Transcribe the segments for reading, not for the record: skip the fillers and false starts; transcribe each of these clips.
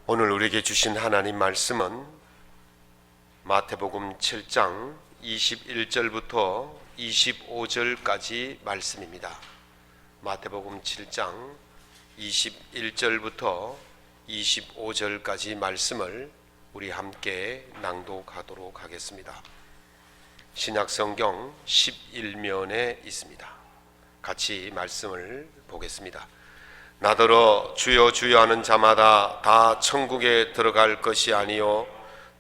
오늘 우리에게 주신 하나님 말씀은 마태복음 7장 21절부터 25절까지 말씀입니다. 마태복음 7장 21절부터 25절까지 말씀을 우리 함께 낭독하도록 하겠습니다. 신약성경 11면에 있습니다. 같이 말씀을 보겠습니다. 나더러 주여 주여 하는 자마다 다 천국에 들어갈 것이 아니요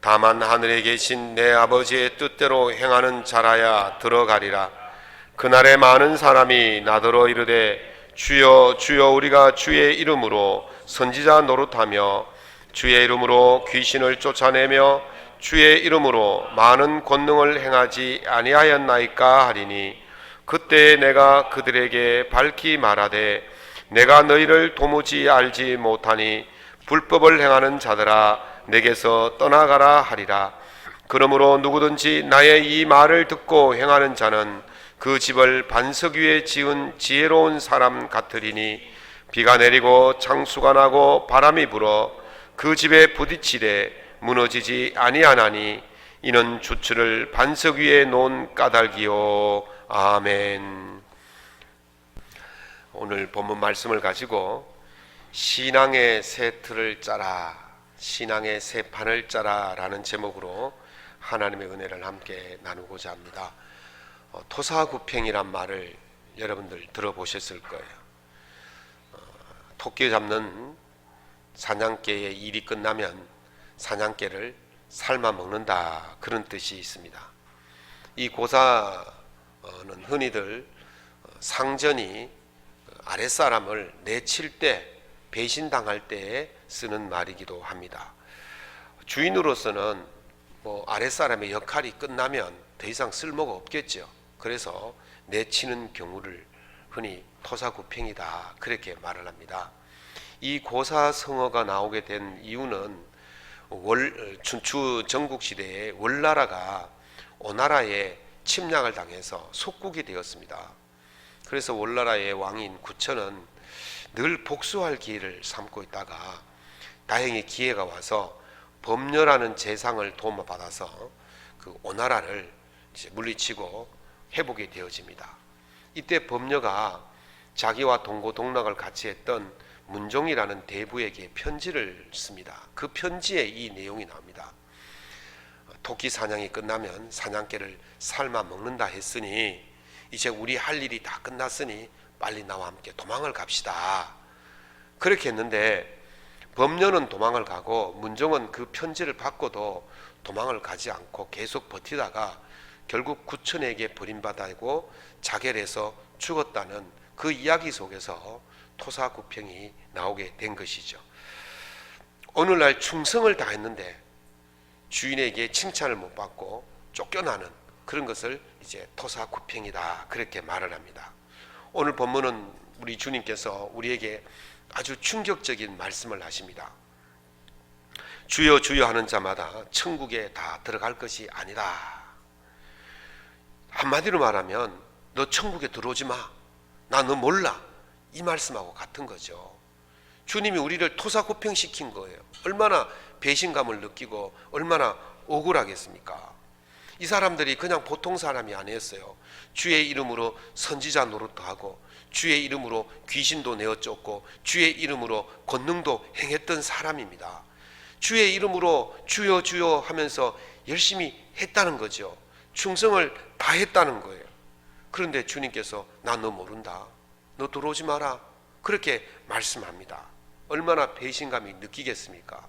다만 하늘에 계신 내 아버지의 뜻대로 행하는 자라야 들어가리라. 그날에 많은 사람이 나더러 이르되 주여 주여 우리가 주의 이름으로 선지자 노릇하며 주의 이름으로 귀신을 쫓아내며 주의 이름으로 많은 권능을 행하지 아니하였나이까 하리니, 그때 내가 그들에게 밝히 말하되 내가 너희를 도무지 알지 못하니 불법을 행하는 자들아 내게서 떠나가라 하리라. 그러므로 누구든지 나의 이 말을 듣고 행하는 자는 그 집을 반석 위에 지은 지혜로운 사람 같으리니, 비가 내리고 창수가 나고 바람이 불어 그 집에 부딪히되 무너지지 아니하나니 이는 주추를 반석 위에 놓은 까닭이요. 아멘. 오늘 본문 말씀을 가지고 신앙의 새 틀을 짜라, 신앙의 새 판을 짜라 라는 제목으로 하나님의 은혜를 함께 나누고자 합니다. 토사구팽이란 말을 여러분들 들어보셨을 거예요. 토끼 잡는 사냥개의 일이 끝나면 사냥개를 삶아 먹는다, 그런 뜻이 있습니다. 이 고사는 흔히들 상전이 아랫사람을 내칠 때, 배신당할 때에 쓰는 말이기도 합니다. 주인으로서는 아랫사람의 역할이 끝나면 더 이상 쓸모가 없겠죠. 그래서 내치는 경우를 흔히 토사구팽이다, 그렇게 말을 합니다. 이 고사성어가 나오게 된 이유는 춘추 전국시대에 월나라가 오나라에 침략을 당해서 속국이 되었습니다. 그래서 월나라의 왕인 구천은 늘 복수할 기회를 삼고 있다가 다행히 기회가 와서 범녀라는 재상을 도움받아서 그 오나라를 이제 물리치고 회복이 되어집니다. 이때 범녀가 자기와 동고동락을 같이 했던 문종이라는 대부에게 편지를 씁니다. 그 편지에 이 내용이 나옵니다. 토끼 사냥이 끝나면 사냥개를 삶아 먹는다 했으니 이제 우리 할 일이 다 끝났으니 빨리 나와 함께 도망을 갑시다. 그렇게 했는데 범녀는 도망을 가고 문종은 그 편지를 받고도 도망을 가지 않고 계속 버티다가 결국 구천에게 버림받고 자결해서 죽었다는 그 이야기 속에서 토사구팽이 나오게 된 것이죠. 오늘날 충성을 다했는데 주인에게 칭찬을 못 받고 쫓겨나는 그런 것을 이제 토사구팽이다, 그렇게 말을 합니다. 오늘 본문은 우리 주님께서 우리에게 아주 충격적인 말씀을 하십니다. 주여 주여 하는 자마다 천국에 다 들어갈 것이 아니다. 한마디로 말하면 너 천국에 들어오지 마, 나 너 몰라, 이 말씀하고 같은 거죠. 주님이 우리를 토사구팽시킨 거예요. 얼마나 배신감을 느끼고 얼마나 억울하겠습니까? 이 사람들이 그냥 보통 사람이 아니었어요. 주의 이름으로 선지자 노릇도 하고 주의 이름으로 귀신도 내어 쫓고 주의 이름으로 권능도 행했던 사람입니다. 주의 이름으로 주여 주여 하면서 열심히 했다는 거죠. 충성을 다했다는 거예요. 그런데 주님께서 나 너 모른다, 너 들어오지 마라, 그렇게 말씀합니다. 얼마나 배신감이 느끼겠습니까?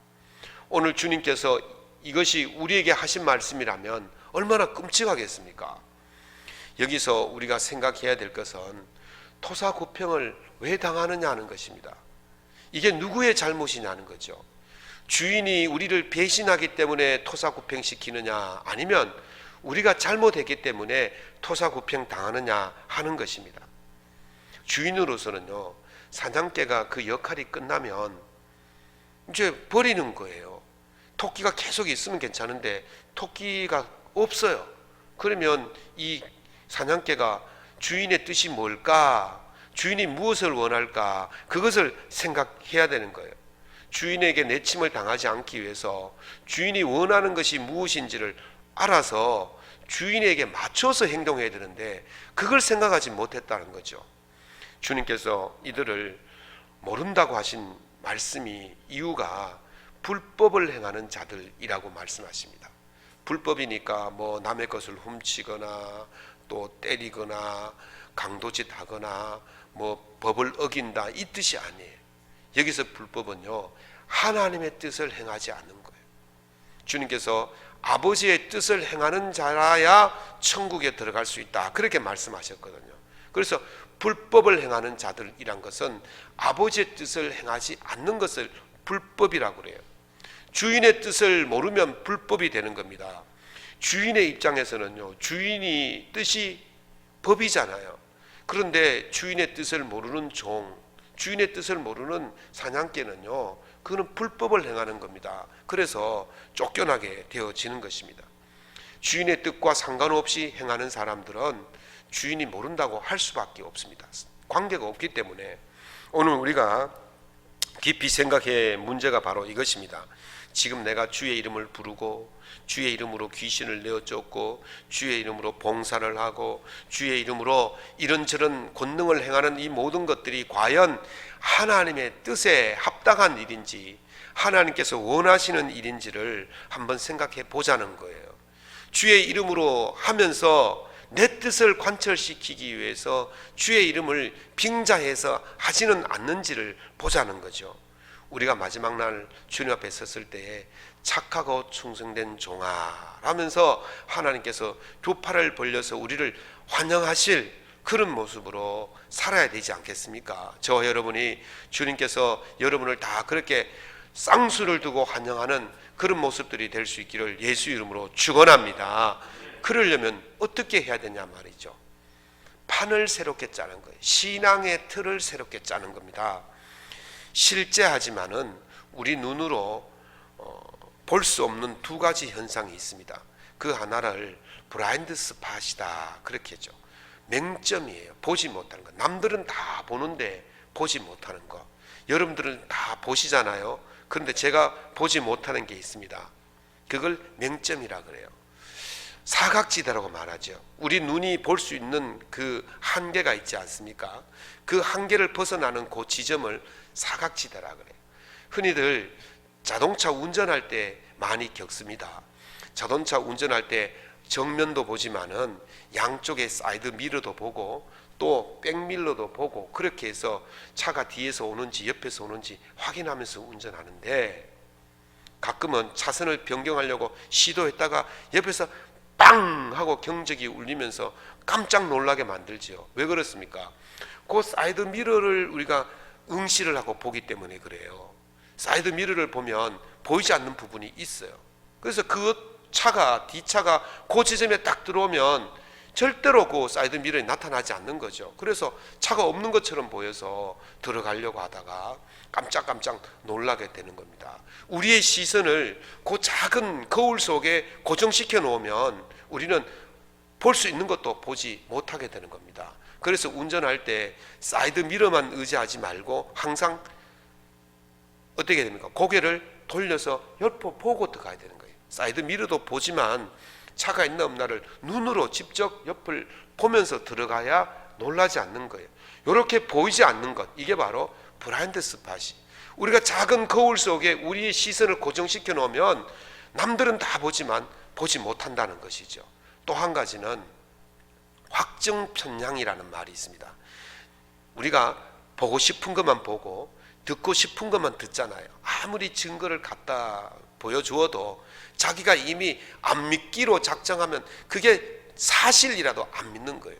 오늘 주님께서 이것이 우리에게 하신 말씀이라면 얼마나 끔찍하겠습니까? 여기서 우리가 생각해야 될 것은 토사구팽을 왜 당하느냐 하는 것입니다. 이게 누구의 잘못이냐는 거죠. 주인이 우리를 배신하기 때문에 토사구팽 시키느냐, 아니면 우리가 잘못했기 때문에 토사구팽 당하느냐 하는 것입니다. 주인으로서는요, 사냥개가 그 역할이 끝나면 이제 버리는 거예요. 토끼가 계속 있으면 괜찮은데 토끼가 없어요. 그러면 이 사냥개가 주인의 뜻이 뭘까, 주인이 무엇을 원할까, 그것을 생각해야 되는 거예요. 주인에게 내침을 당하지 않기 위해서 주인이 원하는 것이 무엇인지를 알아서 주인에게 맞춰서 행동해야 되는데 그걸 생각하지 못했다는 거죠. 주님께서 이들을 모른다고 하신 말씀이 이유가 불법을 행하는 자들이라고 말씀하십니다. 불법이니까 뭐 남의 것을 훔치거나 또 때리거나 강도짓 하거나 뭐 법을 어긴다 이 뜻이 아니에요. 여기서 불법은요, 하나님의 뜻을 행하지 않는 거예요. 주님께서 아버지의 뜻을 행하는 자라야 천국에 들어갈 수 있다 그렇게 말씀하셨거든요. 그래서 불법을 행하는 자들이란 것은 아버지의 뜻을 행하지 않는 것을 불법이라고 그래요. 주인의 뜻을 모르면 불법이 되는 겁니다. 주인의 입장에서는요, 주인이 뜻이 법이잖아요. 그런데 주인의 뜻을 모르는 종, 주인의 뜻을 모르는 사냥개는요, 그거는 불법을 행하는 겁니다. 그래서 쫓겨나게 되어지는 것입니다. 주인의 뜻과 상관없이 행하는 사람들은 주인이 모른다고 할 수밖에 없습니다. 관계가 없기 때문에 오늘 우리가 깊이 생각해야 문제가 바로 이것입니다. 지금 내가 주의 이름을 부르고 주의 이름으로 귀신을 내어쫓고 주의 이름으로 봉사를 하고 주의 이름으로 이런저런 권능을 행하는 이 모든 것들이 과연 하나님의 뜻에 합당한 일인지 하나님께서 원하시는 일인지를 한번 생각해 보자는 거예요. 주의 이름으로 하면서 내 뜻을 관철시키기 위해서 주의 이름을 빙자해서 하지는 않는지를 보자는 거죠. 우리가 마지막 날 주님 앞에 섰을 때에 착하고 충성된 종아 라면서 하나님께서 두 팔을 벌려서 우리를 환영하실 그런 모습으로 살아야 되지 않겠습니까? 저와 여러분이 주님께서 여러분을 다 그렇게 쌍수를 두고 환영하는 그런 모습들이 될 수 있기를 예수 이름으로 축원합니다. 그러려면 어떻게 해야 되냐 말이죠. 판을 새롭게 짜는 거예요. 신앙의 틀을 새롭게 짜는 겁니다. 실제하지만은 우리 눈으로 볼 수 없는 두 가지 현상이 있습니다. 그 하나를 블라인드 스팟이다 그렇게 하죠. 맹점이에요. 보지 못하는 것. 남들은 다 보는데 보지 못하는 것. 여러분들은 다 보시잖아요. 그런데 제가 보지 못하는 게 있습니다. 그걸 맹점이라 그래요. 사각지대라고 말하죠. 우리 눈이 볼 수 있는 그 한계가 있지 않습니까? 그 한계를 벗어나는 그 지점을 사각지대라 그래요. 흔히들 자동차 운전할 때 많이 겪습니다. 자동차 운전할 때 정면도 보지만은 양쪽에 사이드 미러도 보고 또 백밀러도 보고 그렇게 해서 차가 뒤에서 오는지 옆에서 오는지 확인하면서 운전하는데 가끔은 차선을 변경하려고 시도했다가 옆에서 빵 하고 경적이 울리면서 깜짝 놀라게 만들지요. 왜 그렇습니까? 그 사이드 미러를 우리가 응시를 하고 보기 때문에 그래요. 사이드 미러를 보면 보이지 않는 부분이 있어요. 그래서 그 차가 뒷차가 그 지점에 딱 들어오면 절대로 그 사이드 미러에 나타나지 않는 거죠. 그래서 차가 없는 것처럼 보여서 들어가려고 하다가 깜짝깜짝 놀라게 되는 겁니다. 우리의 시선을 그 작은 거울 속에 고정시켜 놓으면 우리는 볼 수 있는 것도 보지 못하게 되는 겁니다. 그래서 운전할 때 사이드 미러만 의지하지 말고 항상 어떻게 됩니까? 고개를 돌려서 옆을 보고 들어가야 되는 거예요. 사이드 미러도 보지만 차가 있나 없나를 눈으로 직접 옆을 보면서 들어가야 놀라지 않는 거예요. 이렇게 보이지 않는 것, 이게 바로 블라인드 스팟이. 우리가 작은 거울 속에 우리의 시선을 고정시켜 놓으면 남들은 다 보지만 보지 못한다는 것이죠. 또 한 가지는 확증 편향이라는 말이 있습니다. 우리가 보고 싶은 것만 보고 듣고 싶은 것만 듣잖아요. 아무리 증거를 갖다 보여주어도 자기가 이미 안 믿기로 작정하면 그게 사실이라도 안 믿는 거예요.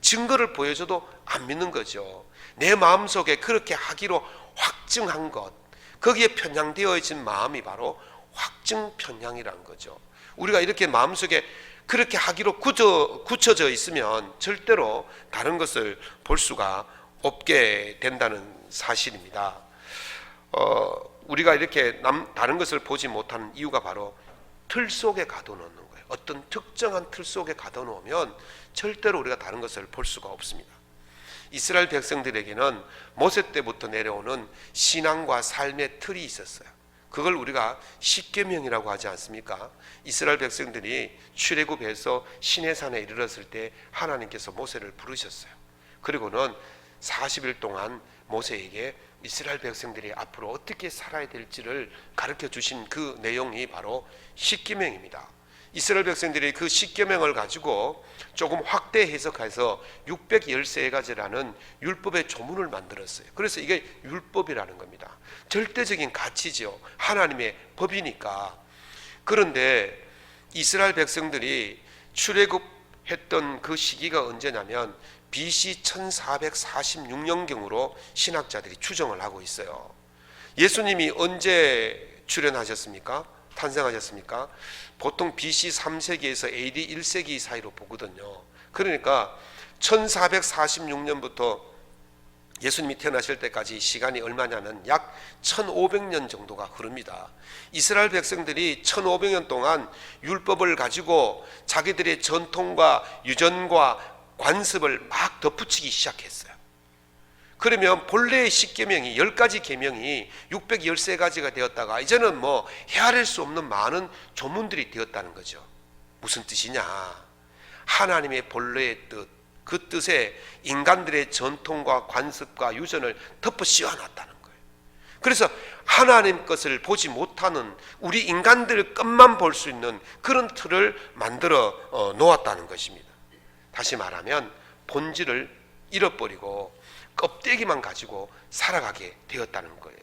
증거를 보여줘도 안 믿는 거죠. 내 마음속에 그렇게 하기로 확증한 것, 거기에 편향되어진 마음이 바로 확증 편향이란 거죠. 우리가 이렇게 마음속에 그렇게 하기로 굳혀져 있으면 절대로 다른 것을 볼 수가 없게 된다는 사실입니다. 우리가 이렇게 다른 것을 보지 못하는 이유가 바로 틀 속에 가둬놓는 거예요. 어떤 특정한 틀 속에 가둬놓으면 절대로 우리가 다른 것을 볼 수가 없습니다. 이스라엘 백성들에게는 모세 때부터 내려오는 신앙과 삶의 틀이 있었어요. 그걸 우리가 십계명이라고 하지 않습니까? 이스라엘 백성들이 출애굽해서 시내산에 이르렀을 때 하나님께서 모세를 부르셨어요. 그리고는 40일 동안 모세에게 이스라엘 백성들이 앞으로 어떻게 살아야 될지를 가르쳐 주신 그 내용이 바로 십계명입니다. 이스라엘 백성들이 그 십계명을 가지고 조금 확대 해석해서 613가지라는 율법의 조문을 만들었어요. 그래서 이게 율법이라는 겁니다. 절대적인 가치죠. 하나님의 법이니까. 그런데 이스라엘 백성들이 출애굽했던 그 시기가 언제냐면 BC 1446년경으로 신학자들이 추정을 하고 있어요. 예수님이 언제 출현하셨습니까? 탄생하셨습니까? 보통 BC 3세기에서 AD 1세기 사이로 보거든요. 그러니까 1446년부터 예수님이 태어나실 때까지 시간이 얼마냐면 약 1500년 정도가 흐릅니다. 이스라엘 백성들이 1500년 동안 율법을 가지고 자기들의 전통과 유전과 관습을 막 덧붙이기 시작했어요. 그러면 본래의 십계명이 10가지 계명이 613가지가 되었다가 이제는 뭐 헤아릴 수 없는 많은 조문들이 되었다는 거죠. 무슨 뜻이냐? 하나님의 본래의 뜻, 그 뜻에 인간들의 전통과 관습과 유전을 덮어 씌워놨다는 거예요. 그래서 하나님 것을 보지 못하는 우리 인간들 것만 볼 수 있는 그런 틀을 만들어 놓았다는 것입니다. 다시 말하면 본질을 잃어버리고 껍데기만 가지고 살아가게 되었다는 거예요.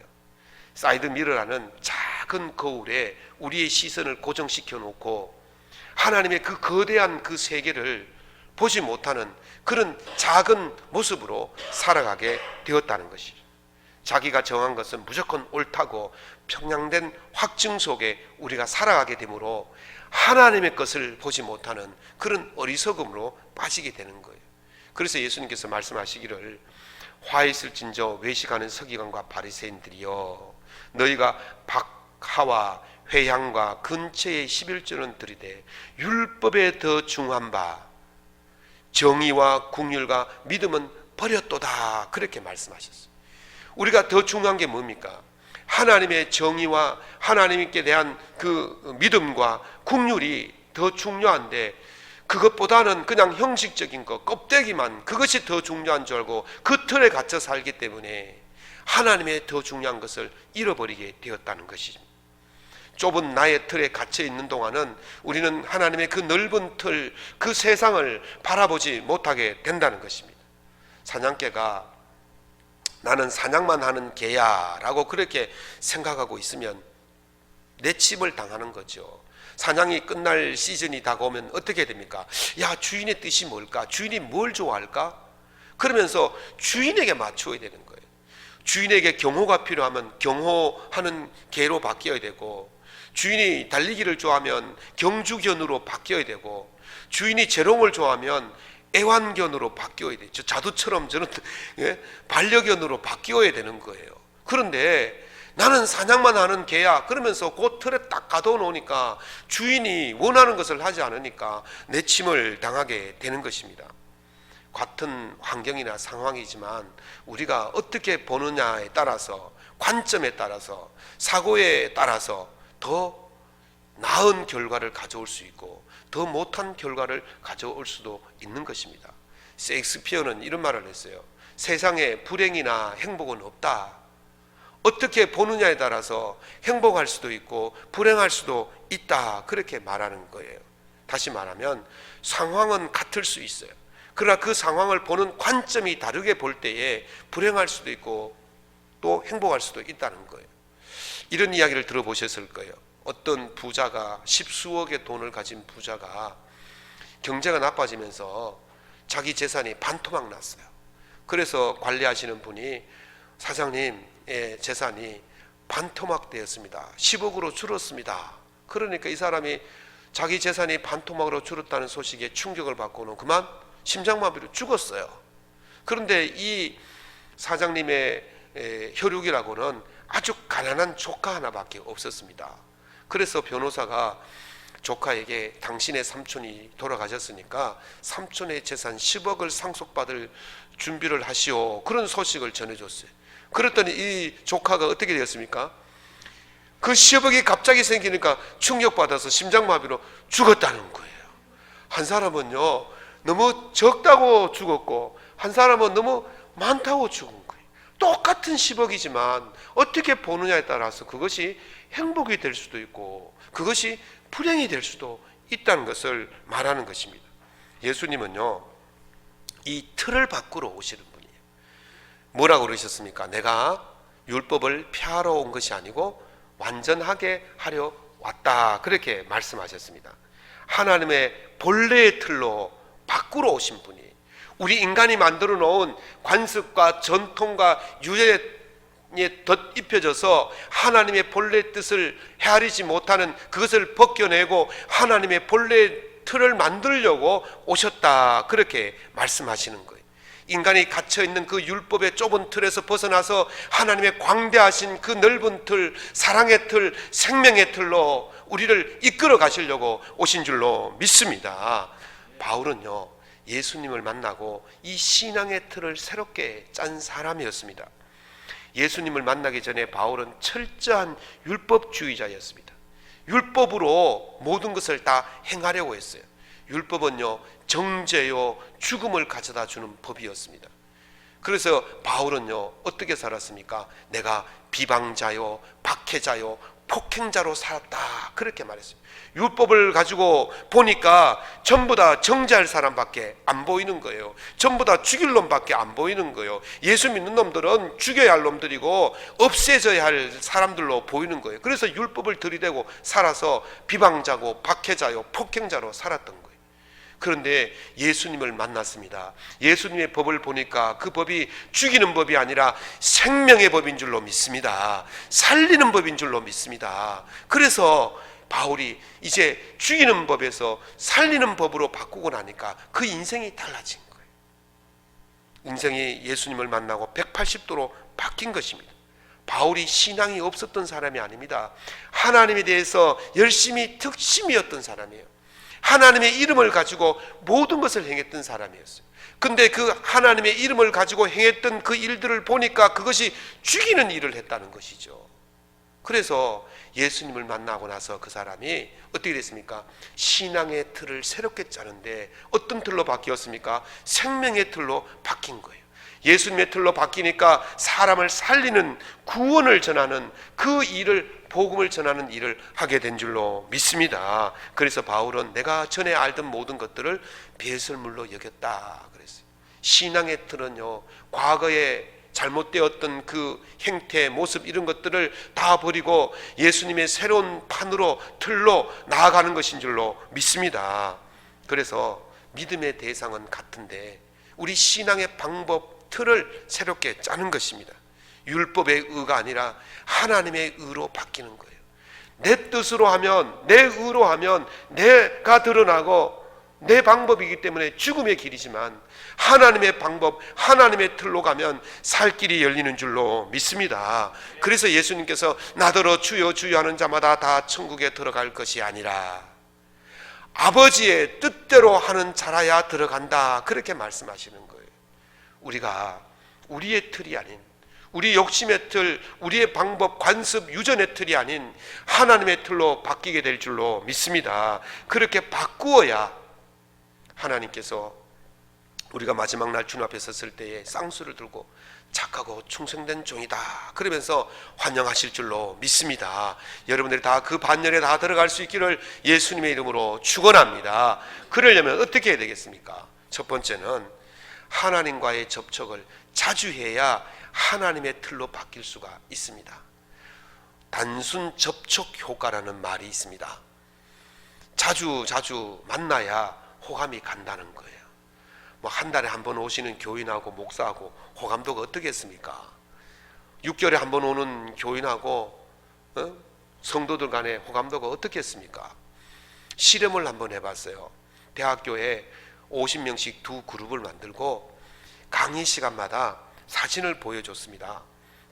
사이드 미러라는 작은 거울에 우리의 시선을 고정시켜 놓고 하나님의 그 거대한 그 세계를 보지 못하는 그런 작은 모습으로 살아가게 되었다는 것이죠. 자기가 정한 것은 무조건 옳다고 평양된 확증 속에 우리가 살아가게 되므로 하나님의 것을 보지 못하는 그런 어리석음으로 빠지게 되는 거예요. 그래서 예수님께서 말씀하시기를 화 있을진저 외식하는 서기관과 바리새인들이여 너희가 박하와 회향과 근처의 11조는 들이되 율법에 더 중한 바 정의와 국률과 믿음은 버렸도다 그렇게 말씀하셨어요. 우리가 더 중요한 게 뭡니까? 하나님의 정의와 하나님께 대한 그 믿음과 국률이 더 중요한데 그것보다는 그냥 형식적인 것, 껍데기만 그것이 더 중요한 줄 알고 그 틀에 갇혀 살기 때문에 하나님의 더 중요한 것을 잃어버리게 되었다는 것이죠. 좁은 나의 틀에 갇혀 있는 동안은 우리는 하나님의 그 넓은 틀, 그 세상을 바라보지 못하게 된다는 것입니다. 사냥개가 나는 사냥만 하는 개야 라고 그렇게 생각하고 있으면 내침을 당하는 거죠. 사냥이 끝날 시즌이 다가오면 어떻게 됩니까? 야, 주인의 뜻이 뭘까? 주인이 뭘 좋아할까? 그러면서 주인에게 맞춰야 되는 거예요. 주인에게 경호가 필요하면 경호하는 개로 바뀌어야 되고, 주인이 달리기를 좋아하면 경주견으로 바뀌어야 되고, 주인이 재롱을 좋아하면 애완견으로 바뀌어야 되죠. 자두처럼 저는 반려견으로 바뀌어야 되는 거예요. 그런데 나는 사냥만 하는 개야 그러면서 그 틀에 딱 가둬 놓으니까 주인이 원하는 것을 하지 않으니까 내침을 당하게 되는 것입니다. 같은 환경이나 상황이지만 우리가 어떻게 보느냐에 따라서, 관점에 따라서, 사고에 따라서 더 나은 결과를 가져올 수 있고 더 못한 결과를 가져올 수도 있는 것입니다. 셰익스피어는 이런 말을 했어요. 세상에 불행이나 행복은 없다. 어떻게 보느냐에 따라서 행복할 수도 있고 불행할 수도 있다 그렇게 말하는 거예요. 다시 말하면 상황은 같을 수 있어요. 그러나 그 상황을 보는 관점이 다르게 볼 때에 불행할 수도 있고 또 행복할 수도 있다는 거예요. 이런 이야기를 들어보셨을 거예요. 어떤 부자가, 십수억의 돈을 가진 부자가 경제가 나빠지면서 자기 재산이 반토막 났어요. 그래서 관리하시는 분이 사장님의 재산이 반토막 되었습니다. 10억으로 줄었습니다. 그러니까 이 사람이 자기 재산이 반토막으로 줄었다는 소식에 충격을 받고는 그만 심장마비로 죽었어요. 그런데 이 사장님의 혈육이라고는 아주 가난한 조카 하나밖에 없었습니다. 그래서 변호사가 조카에게 당신의 삼촌이 돌아가셨으니까 삼촌의 재산 10억을 상속받을 준비를 하시오, 그런 소식을 전해줬어요. 그랬더니 이 조카가 어떻게 되었습니까? 그 10억이 갑자기 생기니까 충격받아서 심장마비로 죽었다는 거예요. 한 사람은요 너무 적다고 죽었고, 한 사람은 너무 많다고 죽은 거예요. 똑같은 10억이지만 어떻게 보느냐에 따라서 그것이 행복이 될 수도 있고 그것이 불행이 될 수도 있다는 것을 말하는 것입니다. 예수님은요 이 틀을 바꾸러 오시는 분이에요. 뭐라고 그러셨습니까? 내가 율법을 폐하러 온 것이 아니고 완전하게 하려 왔다, 그렇게 말씀하셨습니다. 하나님의 본래의 틀로 바꾸러 오신 분이, 우리 인간이 만들어 놓은 관습과 전통과 유전에 덧입혀져서 하나님의 본래 뜻을 헤아리지 못하는 그것을 벗겨내고 하나님의 본래 틀을 만들려고 오셨다, 그렇게 말씀하시는 거예요. 인간이 갇혀있는 그 율법의 좁은 틀에서 벗어나서 하나님의 광대하신 그 넓은 틀, 사랑의 틀, 생명의 틀로 우리를 이끌어 가시려고 오신 줄로 믿습니다. 바울은요 예수님을 만나고 이 신앙의 틀을 새롭게 짠 사람이었습니다. 예수님을 만나기 전에 바울은 철저한 율법주의자였습니다. 율법으로 모든 것을 다 행하려고 했어요. 율법은요 정죄요 죽음을 가져다 주는 법이었습니다. 그래서 바울은요 어떻게 살았습니까? 내가 비방자요 박해자요 폭행자로 살았다, 그렇게 말했어요. 율법을 가지고 보니까 전부 다 정죄할 사람밖에 안 보이는 거예요. 전부 다 죽일 놈밖에 안 보이는 거예요. 예수 믿는 놈들은 죽여야 할 놈들이고 없애져야 할 사람들로 보이는 거예요. 그래서 율법을 들이대고 살아서 비방자고 박해자요 폭행자로 살았던 거예요. 그런데 예수님을 만났습니다. 예수님의 법을 보니까 그 법이 죽이는 법이 아니라 생명의 법인 줄로 믿습니다. 살리는 법인 줄로 믿습니다. 그래서 바울이 이제 죽이는 법에서 살리는 법으로 바꾸고 나니까 그 인생이 달라진 거예요. 인생이 예수님을 만나고 180도로 바뀐 것입니다. 바울이 신앙이 없었던 사람이 아닙니다. 하나님에 대해서 열심히 특심이었던 사람이에요. 하나님의 이름을 가지고 모든 것을 행했던 사람이었어요. 근데 그 하나님의 이름을 가지고 행했던 그 일들을 보니까 그것이 죽이는 일을 했다는 것이죠. 그래서 예수님을 만나고 나서 그 사람이 어떻게 됐습니까? 신앙의 틀을 새롭게 짜는데 어떤 틀로 바뀌었습니까? 생명의 틀로 바뀐 거예요. 예수님의 틀로 바뀌니까 사람을 살리는, 구원을 전하는 그 일을, 복음을 전하는 일을 하게 된 줄로 믿습니다. 그래서 바울은 내가 전에 알던 모든 것들을 배설물로 여겼다 그랬어요. 신앙의 틀은요 과거에 잘못되었던 그 행태, 모습 이런 것들을 다 버리고 예수님의 새로운 판으로, 틀로 나아가는 것인 줄로 믿습니다. 그래서 믿음의 대상은 같은데 우리 신앙의 방법, 틀을 새롭게 짜는 것입니다. 율법의 의가 아니라 하나님의 의로 바뀌는 거예요. 내 뜻으로 하면, 내 의로 하면 내가 드러나고 내 방법이기 때문에 죽음의 길이지만 하나님의 방법, 하나님의 틀로 가면 살 길이 열리는 줄로 믿습니다. 그래서 예수님께서 나더러 주여 주여 하는 자마다 다 천국에 들어갈 것이 아니라 아버지의 뜻대로 하는 자라야 들어간다, 그렇게 말씀하시는 거예요. 우리가 우리의 틀이 아닌, 우리 욕심의 틀, 우리의 방법, 관습, 유전의 틀이 아닌 하나님의 틀로 바뀌게 될 줄로 믿습니다. 그렇게 바꾸어야 하나님께서 우리가 마지막 날 주님 앞에 섰을 때에 쌍수를 들고 착하고 충성된 종이다 그러면서 환영하실 줄로 믿습니다. 여러분들이 다 그 반열에 다 들어갈 수 있기를 예수님의 이름으로 축원합니다. 그러려면 어떻게 해야 되겠습니까? 첫 번째는 하나님과의 접촉을 자주 해야 하나님의 틀로 바뀔 수가 있습니다. 단순 접촉 효과라는 말이 있습니다. 자주 만나야 호감이 간다는 거예요. 뭐 한 달에 한 번 오시는 교인하고 목사하고 호감도가 어떻게 했습니까? 6개월에 한 번 오는 교인하고 성도들 간의 호감도가 어떻게 했습니까? 실험을 한번 해봤어요. 대학교에 50명씩 두 그룹을 만들고 강의 시간마다 사진을 보여줬습니다.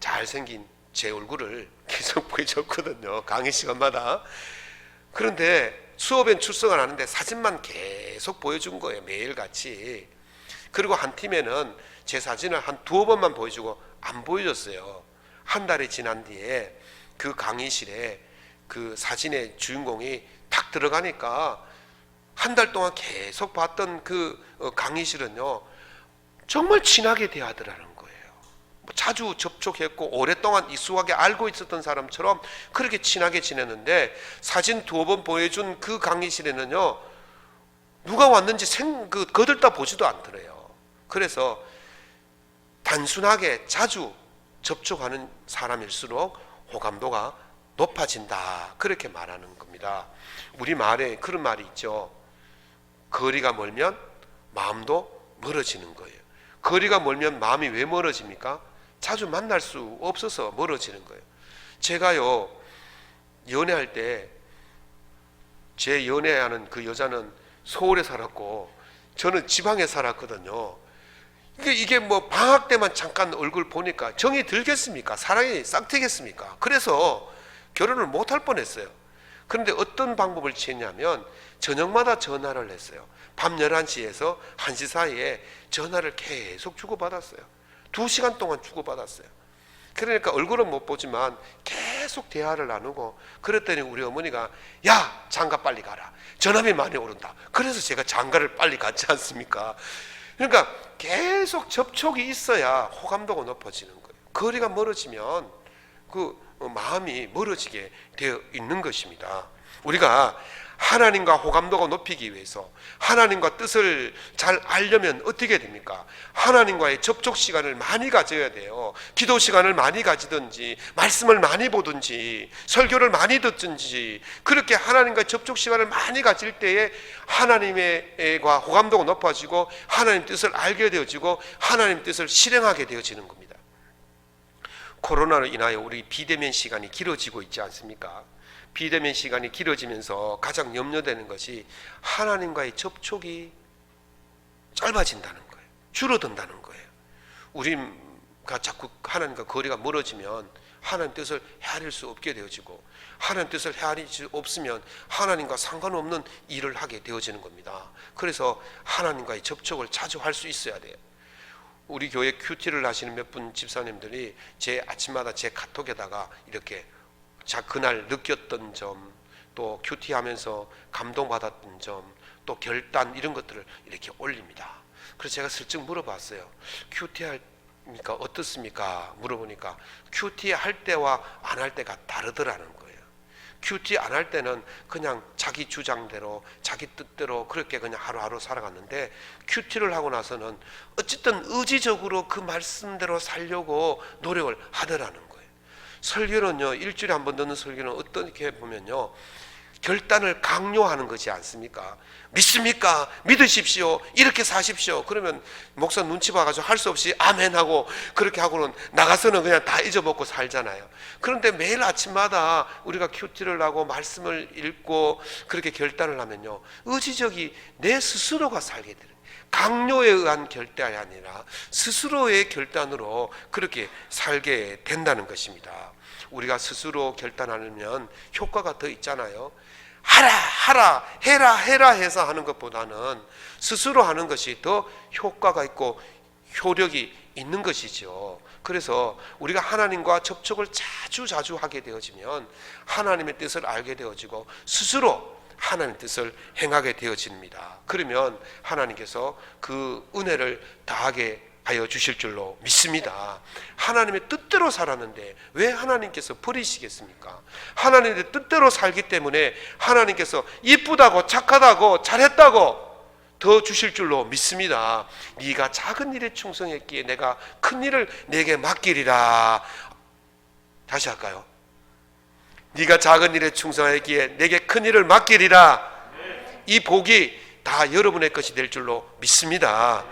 잘생긴 제 얼굴을 계속 보여줬거든요. 강의 시간마다. 그런데 수업엔 출석을 하는데 사진만 계속 보여준 거예요. 매일같이. 그리고 한 팀에는 제 사진을 한 두어 번만 보여주고 안 보여줬어요. 한 달이 지난 뒤에 그 강의실에 그 사진의 주인공이 탁 들어가니까 한 달 동안 계속 봤던 그 강의실은요, 정말 친하게 대하더라는 거예요. 자주 접촉했고 오랫동안 익숙하게 알고 있었던 사람처럼 그렇게 친하게 지냈는데, 사진 두어 번 보여준 그 강의실에는요, 누가 왔는지 거들떠 보지도 않더래요. 그래서 단순하게 자주 접촉하는 사람일수록 호감도가 높아진다, 그렇게 말하는 겁니다. 우리 말에 그런 말이 있죠. 거리가 멀면 마음도 멀어지는 거예요. 거리가 멀면 마음이 왜 멀어집니까? 자주 만날 수 없어서 멀어지는 거예요. 제가요, 연애할 때 제 연애하는 그 여자는 서울에 살았고 저는 지방에 살았거든요. 이게 뭐 방학 때만 잠깐 얼굴 보니까 정이 들겠습니까? 사랑이 싹트겠습니까? 그래서 결혼을 못할 뻔했어요. 그런데 어떤 방법을 취했냐면 저녁마다 전화를 했어요. 밤 11시에서 1시 사이에 전화를 계속 주고받았어요. 2시간 동안 주고받았어요. 그러니까 얼굴은 못 보지만 계속 대화를 나누고, 그랬더니 우리 어머니가 야, 장가 빨리 가라, 전화비 많이 오른다. 그래서 제가 장가를 빨리 갔지 않습니까? 그러니까 계속 접촉이 있어야 호감도가 높아지는 거예요. 거리가 멀어지면 그 마음이 멀어지게 되어 있는 것입니다. 우리가 하나님과 호감도가 높이기 위해서 하나님과 뜻을 잘 알려면 어떻게 됩니까? 하나님과의 접촉 시간을 많이 가져야 돼요. 기도 시간을 많이 가지든지 말씀을 많이 보든지 설교를 많이 듣든지, 그렇게 하나님과의 접촉 시간을 많이 가질 때에 하나님과 호감도가 높아지고 하나님 뜻을 알게 되어지고 하나님 뜻을 실행하게 되어지는 겁니다. 코로나로 인하여 우리 비대면 시간이 길어지고 있지 않습니까? 비대면 시간이 길어지면서 가장 염려되는 것이 하나님과의 접촉이 짧아진다는 거예요. 줄어든다는 거예요. 우리가 자꾸 하나님과 거리가 멀어지면 하나님 뜻을 헤아릴 수 없게 되어지고, 하나님 뜻을 헤아릴 수 없으면 하나님과 상관없는 일을 하게 되어지는 겁니다. 그래서 하나님과의 접촉을 자주 할 수 있어야 돼요. 우리 교회 큐티를 하시는 몇 분 집사님들이 제 아침마다 제 카톡에다가 이렇게 그날 느꼈던 점, 또 큐티하면서 감동받았던 점, 또 결단, 이런 것들을 이렇게 올립니다. 그래서 제가 슬쩍 물어봤어요. 큐티하니까 어떻습니까? 물어보니까 큐티할 때와 안 할 때가 다르더라는 거예요. 큐티 안 할 때는 그냥 자기 주장대로 자기 뜻대로 그렇게 그냥 하루하루 살아갔는데, 큐티를 하고 나서는 어쨌든 의지적으로 그 말씀대로 살려고 노력을 하더라는 거예요. 설교는요, 일주일에 한 번 듣는 설교는 어떻게 보면요, 결단을 강요하는 것이 않습니까? 믿습니까? 믿으십시오. 이렇게 사십시오. 그러면 목사 눈치 봐가지고 할 수 없이 아멘하고 그렇게 하고는 나가서는 그냥 다 잊어먹고 살잖아요. 그런데 매일 아침마다 우리가 큐티를 하고 말씀을 읽고 그렇게 결단을 하면요, 의지적이 내 스스로가 살게 되는, 강요에 의한 결단이 아니라 스스로의 결단으로 그렇게 살게 된다는 것입니다. 우리가 스스로 결단하면 효과가 더 있잖아요. 하라, 해라 해서 하는 것보다는 스스로 하는 것이 더 효과가 있고 효력이 있는 것이죠. 그래서 우리가 하나님과 접촉을 자주 하게 되어지면 하나님의 뜻을 알게 되어지고 스스로 하나님의 뜻을 행하게 되어집니다. 그러면 하나님께서 그 은혜를 다하게 하여 주실 줄로 믿습니다. 하나님의 뜻대로 살았는데 왜 하나님께서 버리시겠습니까? 하나님의 뜻대로 살기 때문에 하나님께서 이쁘다고 착하다고 잘했다고 더 주실 줄로 믿습니다. 네가 작은 일에 충성했기에 내가 큰 일을 내게 맡기리라. 다시 할까요? 네가 작은 일에 충성했기에 내게 큰 일을 맡기리라. 이 복이 다 여러분의 것이 될 줄로 믿습니다.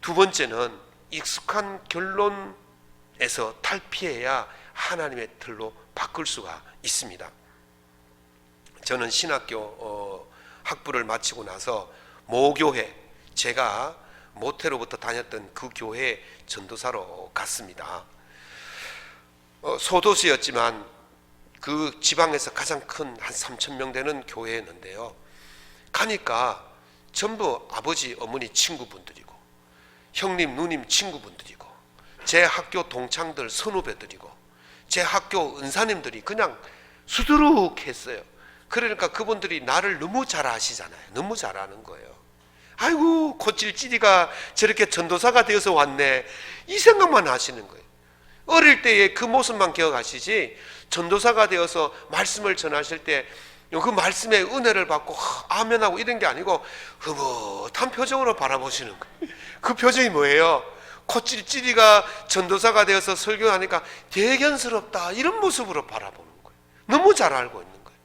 두 번째는 익숙한 결론에서 탈피해야 하나님의 틀로 바꿀 수가 있습니다. 저는 신학교 학부를 마치고 나서 모교회, 제가 모태로부터 다녔던 그 교회 전도사로 갔습니다. 소도시였지만 그 지방에서 가장 큰 한 3,000명 되는 교회였는데요. 가니까 전부 아버지 어머니 친구분들이고 형님 누님 친구분들이고 제 학교 동창들 선후배들이고 제 학교 은사님들이 그냥 수두룩했어요. 그러니까 그분들이 나를 너무 잘 아시잖아요. 너무 잘 아는 거예요. 아이고 고찔찔이가 저렇게 전도사가 되어서 왔네, 이 생각만 하시는 거예요. 어릴 때의 그 모습만 기억하시지 전도사가 되어서 말씀을 전하실 때 그 말씀의 은혜를 받고 아멘하고 이런 게 아니고 흐뭇한 표정으로 바라보시는 거예요. 그 표정이 뭐예요? 코찔찔이가 전도사가 되어서 설교하니까 대견스럽다, 이런 모습으로 바라보는 거예요. 너무 잘 알고 있는 거예요.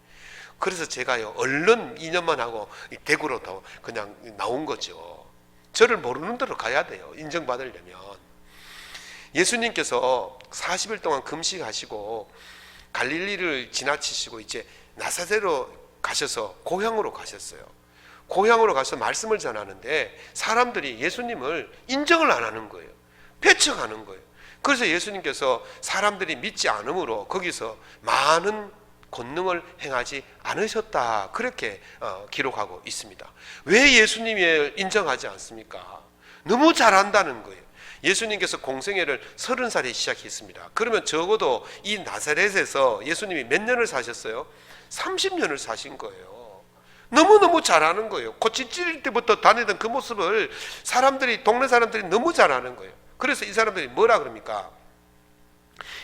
그래서 제가요 얼른 2년만 하고 대구로 그냥 나온 거죠. 저를 모르는 데로 가야 돼요, 인정받으려면. 예수님께서 40일 동안 금식하시고 갈릴리를 지나치시고 이제 나사렛으로 가셔서 고향으로 가셨어요. 고향으로 가서 말씀을 전하는데 사람들이 예수님을 인정을 안 하는 거예요. 배척하는 거예요. 그래서 예수님께서 사람들이 믿지 않으므로 거기서 많은 권능을 행하지 않으셨다, 그렇게 기록하고 있습니다. 왜 예수님을 인정하지 않습니까? 너무 잘한다는 거예요. 예수님께서 공생애를 30살에 시작했습니다. 그러면 적어도 이 나사렛에서 예수님이 몇 년을 사셨어요? 30년을 사신 거예요. 너무너무 잘하는 거예요. 고치 찔릴 때부터 다니던 그 모습을 사람들이, 동네 사람들이 너무 잘하는 거예요. 그래서 이 사람들이 뭐라 그럽니까?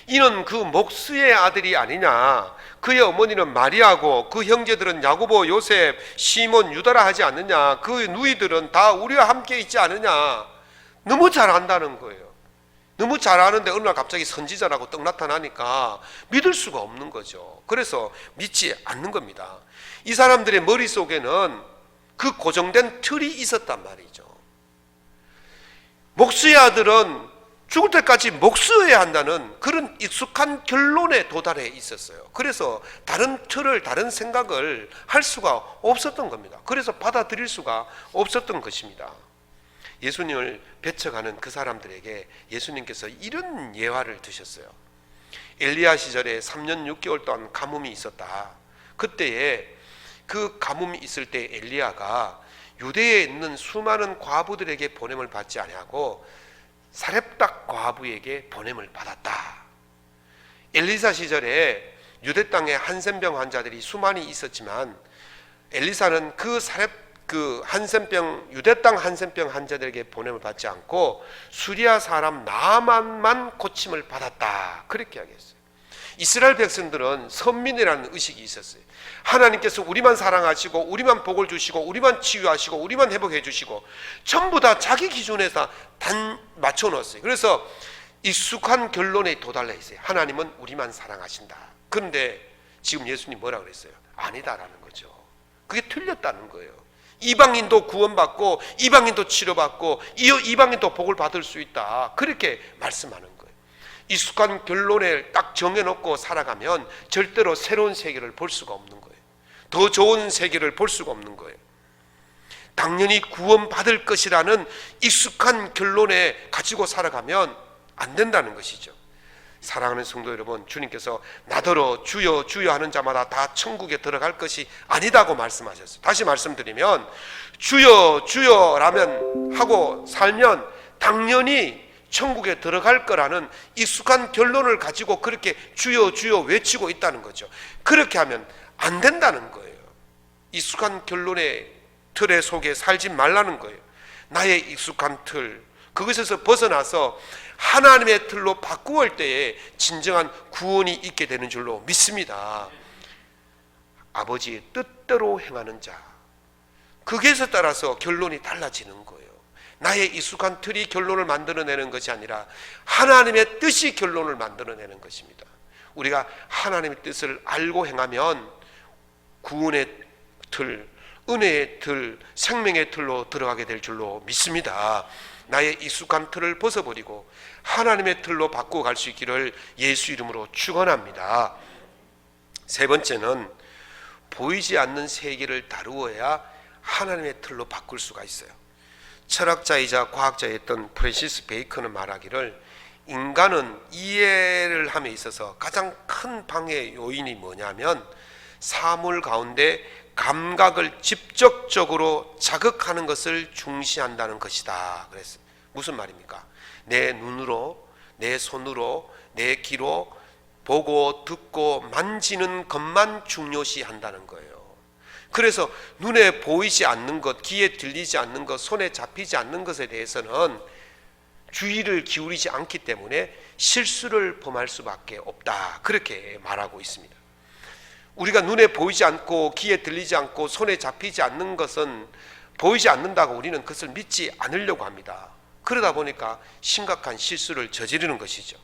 이는 그 목수의 아들이 아니냐, 그의 어머니는 마리아고 그 형제들은 야고보, 요셉, 시몬, 유다라 하지 않느냐, 그 누이들은 다 우리와 함께 있지 않느냐. 너무 잘한다는 거예요. 너무 잘하는데 어느 날 갑자기 선지자라고 떡 나타나니까 믿을 수가 없는 거죠. 그래서 믿지 않는 겁니다. 이 사람들의 머릿속에는 그 고정된 틀이 있었단 말이죠. 목수의 아들은 죽을 때까지 목수여야 한다는 그런 익숙한 결론에 도달해 있었어요. 그래서 다른 틀을, 다른 생각을 할 수가 없었던 겁니다. 그래서 받아들일 수가 없었던 것입니다. 예수님을 배척하는 그 사람들에게 예수님께서 이런 예화를 드셨어요. 엘리야 시절에 3년 6개월 동안 가뭄이 있었다. 그때에 그 가뭄이 있을 때 엘리야가 유대에 있는 수많은 과부들에게 보냄을 받지 아니하고 사렙딱 과부에게 보냄을 받았다. 엘리사 시절에 유대 땅에 한센병 환자들이 수많이 있었지만 엘리사는 그 한센병, 유대 땅 한센병 환자들에게 보냄을 받지 않고 수리아 사람 나만만 고침을 받았다, 그렇게 이야기했어요. 이스라엘 백성들은 선민이라는 의식이 있었어요. 하나님께서 우리만 사랑하시고 우리만 복을 주시고 우리만 치유하시고 우리만 회복해 주시고 전부 다 자기 기준에서 단 맞춰 놓았어요. 그래서 익숙한 결론에 도달해 있어요. 하나님은 우리만 사랑하신다. 그런데 지금 예수님 뭐라 그랬어요? 아니다라는 거죠. 그게 틀렸다는 거예요. 이방인도 구원받고 이방인도 치료받고 이방인도 복을 받을 수 있다, 그렇게 말씀하는 거예요. 익숙한 결론에 딱 정해놓고 살아가면 절대로 새로운 세계를 볼 수가 없는 거예요. 더 좋은 세계를 볼 수가 없는 거예요. 당연히 구원받을 것이라는 익숙한 결론에 가지고 살아가면 안 된다는 것이죠. 사랑하는 성도 여러분, 주님께서 나더러 주여 주여 하는 자마다 다 천국에 들어갈 것이 아니다고 말씀하셨어요. 다시 말씀드리면 주여 주여라면 하고 살면 당연히 천국에 들어갈 거라는 익숙한 결론을 가지고 그렇게 주여 주여 외치고 있다는 거죠. 그렇게 하면 안 된다는 거예요. 익숙한 결론의 틀에 속에 살지 말라는 거예요. 나의 익숙한 틀, 그것에서 벗어나서 하나님의 틀로 바꾸올 때에 진정한 구원이 있게 되는 줄로 믿습니다. 아버지의 뜻대로 행하는 자, 거기에서 따라서 결론이 달라지는 거예요. 나의 익숙한 틀이 결론을 만들어내는 것이 아니라 하나님의 뜻이 결론을 만들어내는 것입니다. 우리가 하나님의 뜻을 알고 행하면 구원의 틀, 은혜의 틀, 생명의 틀로 들어가게 될 줄로 믿습니다. 나의 익숙한 틀을 벗어버리고 하나님의 틀로 바꾸어 갈 수 있기를 예수 이름으로 축원합니다. 세 번째는 보이지 않는 세계를 다루어야 하나님의 틀로 바꿀 수가 있어요. 철학자이자 과학자였던 프랜시스 베이컨은 말하기를 인간은 이해를 함에 있어서 가장 큰 방해 요인이 뭐냐면 사물 가운데 감각을 직접적으로 자극하는 것을 중시한다는 것이다. 그랬어요. 무슨 말입니까? 내 눈으로, 내 손으로, 내 귀로 보고 듣고 만지는 것만 중요시한다는 거예요. 그래서 눈에 보이지 않는 것, 귀에 들리지 않는 것, 손에 잡히지 않는 것에 대해서는 주의를 기울이지 않기 때문에 실수를 범할 수밖에 없다. 그렇게 말하고 있습니다. 우리가 눈에 보이지 않고 귀에 들리지 않고 손에 잡히지 않는 것은 보이지 않는다고 우리는 그것을 믿지 않으려고 합니다. 그러다 보니까 심각한 실수를 저지르는 것이죠.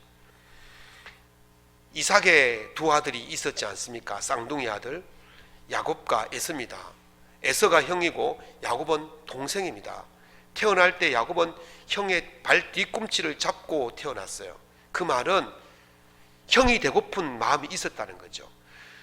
이삭의 두 아들이 있었지 않습니까? 쌍둥이 아들 야곱과 에서입니다. 에서가 형이고 야곱은 동생입니다. 태어날 때 야곱은 형의 발 뒤꿈치를 잡고 태어났어요. 그 말은 형이 되고픈 마음이 있었다는 거죠.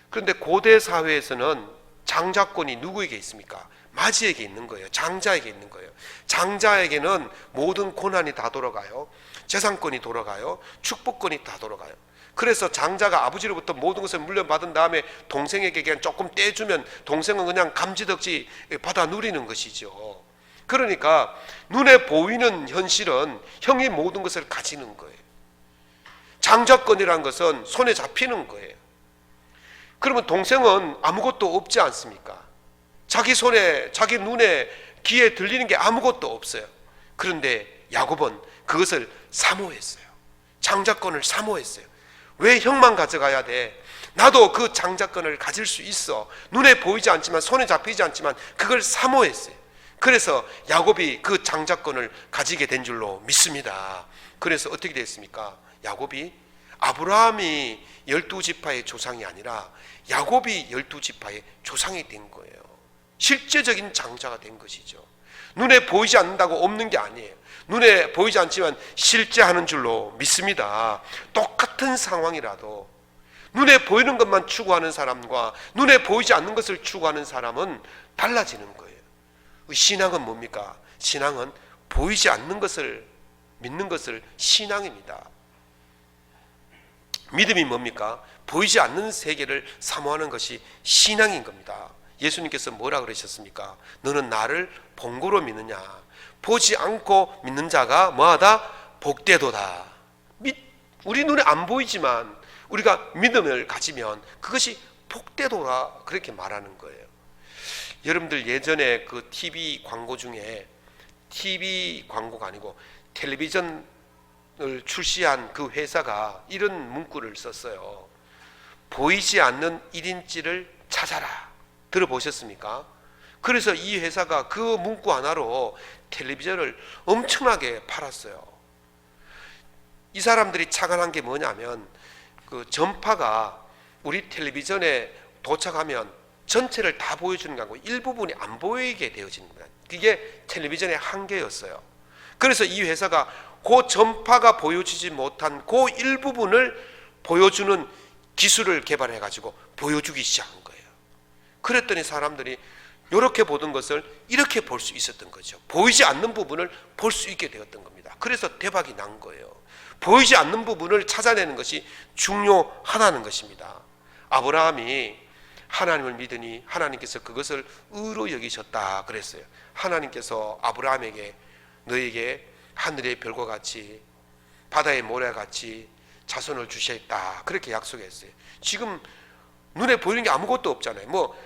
그런데 고대 사회에서는 장자권이 누구에게 있습니까? 마지에게 있는 거예요. 장자에게 있는 거예요. 장자에게는 모든 권한이 다 돌아가요. 재산권이 돌아가요. 축복권이 다 돌아가요. 그래서 장자가 아버지로부터 모든 것을 물려받은 다음에 동생에게 그냥 조금 떼주면 동생은 그냥 감지덕지 받아 누리는 것이죠. 그러니까 눈에 보이는 현실은 형이 모든 것을 가지는 거예요. 장자권이라는 것은 손에 잡히는 거예요. 그러면 동생은 아무것도 없지 않습니까? 자기 손에, 자기 눈에, 귀에 들리는 게 아무것도 없어요. 그런데 야곱은 그것을 사모했어요. 장자권을 사모했어요. 왜 형만 가져가야 돼? 나도 그 장자권을 가질 수 있어. 눈에 보이지 않지만, 손에 잡히지 않지만 그걸 사모했어요. 그래서 야곱이 그 장자권을 가지게 된 줄로 믿습니다. 그래서 어떻게 됐습니까? 야곱이 아브라함이 12지파의 조상이 아니라 야곱이 12지파의 조상이 된 거예요. 실제적인 장자가 된 것이죠. 눈에 보이지 않는다고 없는 게 아니에요. 눈에 보이지 않지만 실제 하는 줄로 믿습니다. 똑같은 상황이라도 눈에 보이는 것만 추구하는 사람과 눈에 보이지 않는 것을 추구하는 사람은 달라지는 거예요. 신앙은 뭡니까? 신앙은 보이지 않는 것을 믿는 것을 신앙입니다. 믿음이 뭡니까? 보이지 않는 세계를 사모하는 것이 신앙인 겁니다. 예수님께서 뭐라 그러셨습니까? 너는 나를 본고로 믿느냐? 보지 않고 믿는 자가 뭐하다? 복되도다. 우리 눈에 안 보이지만 우리가 믿음을 가지면 그것이 복되도다. 그렇게 말하는 거예요. 여러분들 예전에 그 TV 광고 중에 TV 광고가 아니고 텔레비전을 출시한 그 회사가 이런 문구를 썼어요. 보이지 않는 1인치를 찾아라. 들어보셨습니까? 그래서 이 회사가 그 문구 하나로 텔레비전을 엄청나게 팔았어요. 이 사람들이 착안한 게 뭐냐면 그 전파가 우리 텔레비전에 도착하면 전체를 다 보여주는 게 아니고 일부분이 안 보이게 되어지는 거예요. 그게 텔레비전의 한계였어요. 그래서 이 회사가 그 전파가 보여주지 못한 그 일부분을 보여주는 기술을 개발해 가지고 보여주기 시작한 거예요. 그랬더니 사람들이 이렇게 보던 것을 이렇게 볼 수 있었던 거죠. 보이지 않는 부분을 볼 수 있게 되었던 겁니다. 그래서 대박이 난 거예요. 보이지 않는 부분을 찾아내는 것이 중요하다는 것입니다. 아브라함이 하나님을 믿으니 하나님께서 그것을 의로 여기셨다 그랬어요. 하나님께서 아브라함에게 너에게 하늘의 별과 같이 바다의 모래같이 자손을 주시겠다 그렇게 약속했어요. 지금 눈에 보이는 게 아무것도 없잖아요. 뭐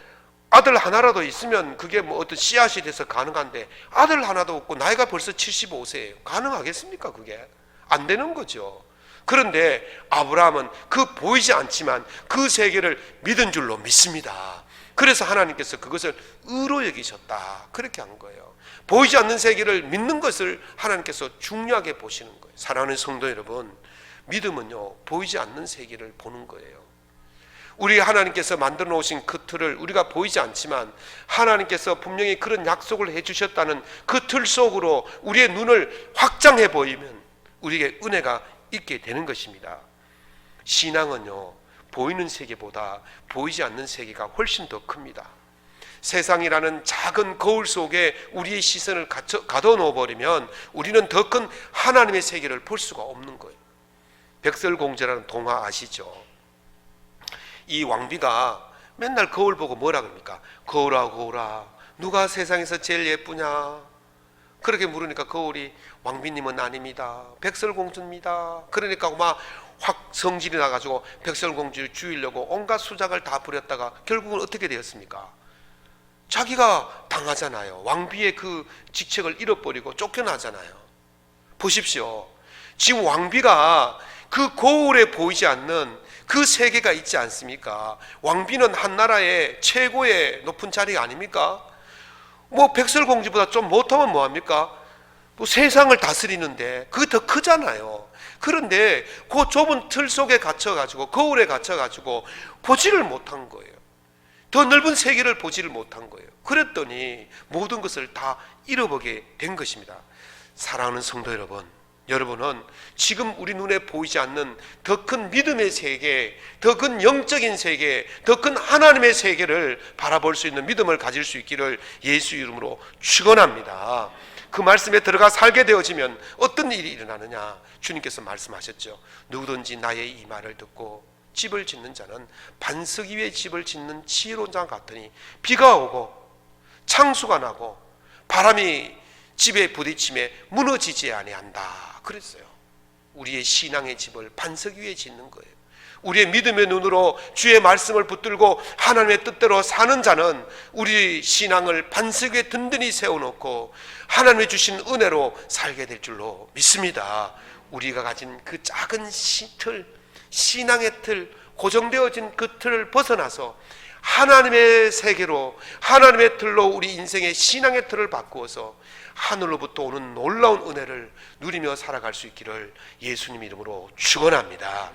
아들 하나라도 있으면 그게 뭐 어떤 씨앗이 돼서 가능한데 아들 하나도 없고 나이가 벌써 75세예요. 가능하겠습니까? 그게 안 되는 거죠. 그런데 아브라함은 그 보이지 않지만 그 세계를 믿은 줄로 믿습니다. 그래서 하나님께서 그것을 의로 여기셨다 그렇게 한 거예요. 보이지 않는 세계를 믿는 것을 하나님께서 중요하게 보시는 거예요. 사랑하는 성도 여러분, 믿음은요 보이지 않는 세계를 보는 거예요. 우리 하나님께서 만들어 놓으신 그 틀을 우리가 보이지 않지만 하나님께서 분명히 그런 약속을 해주셨다는 그 틀 속으로 우리의 눈을 확장해 보이면 우리에게 은혜가 있게 되는 것입니다. 신앙은요 보이는 세계보다 보이지 않는 세계가 훨씬 더 큽니다. 세상이라는 작은 거울 속에 우리의 시선을 가둬 놓아버리면 우리는 더 큰 하나님의 세계를 볼 수가 없는 거예요. 백설공주라는 동화 아시죠? 이 왕비가 맨날 거울 보고 뭐라 그럽니까? 거울아 거울아 누가 세상에서 제일 예쁘냐? 그렇게 물으니까 거울이 왕비님은 아닙니다. 백설공주입니다. 그러니까 막 확 성질이 나가지고 백설공주를 죽이려고 온갖 수작을 다 부렸다가 결국은 어떻게 되었습니까? 자기가 당하잖아요. 왕비의 그 직책을 잃어버리고 쫓겨나잖아요. 보십시오. 지금 왕비가 그 거울에 보이지 않는 그 세계가 있지 않습니까? 왕비는 한 나라의 최고의 높은 자리 아닙니까? 뭐 백설공주보다 좀 못하면 뭐합니까? 뭐 세상을 다스리는데 그게 더 크잖아요. 그런데 그 좁은 틀 속에 갇혀가지고 거울에 갇혀가지고 보지를 못한 거예요. 더 넓은 세계를 보지를 못한 거예요. 그랬더니 모든 것을 다 잃어보게 된 것입니다. 사랑하는 성도 여러분, 여러분은 지금 우리 눈에 보이지 않는 더 큰 믿음의 세계, 더 큰 영적인 세계, 더 큰 하나님의 세계를 바라볼 수 있는 믿음을 가질 수 있기를 예수 이름으로 축원합니다. 그 말씀에 들어가 살게 되어지면 어떤 일이 일어나느냐? 주님께서 말씀하셨죠. 누구든지 나의 이 말을 듣고 집을 짓는 자는 반석 위에 집을 짓는 지혜로운 자 같으니 비가 오고 창수가 나고 바람이 집에 부딪힘에 무너지지 아니한다 그랬어요. 우리의 신앙의 집을 반석 위에 짓는 거예요. 우리의 믿음의 눈으로 주의 말씀을 붙들고 하나님의 뜻대로 사는 자는 우리 신앙을 반석 위에 든든히 세워놓고 하나님의 주신 은혜로 살게 될 줄로 믿습니다. 우리가 가진 그 작은 틀, 신앙의 틀, 고정되어진 그 틀을 벗어나서 하나님의 세계로, 하나님의 틀로 우리 인생의 신앙의 틀을 바꾸어서 하늘로부터 오는 놀라운 은혜를 누리며 살아갈 수 있기를 예수님 이름으로 축원합니다.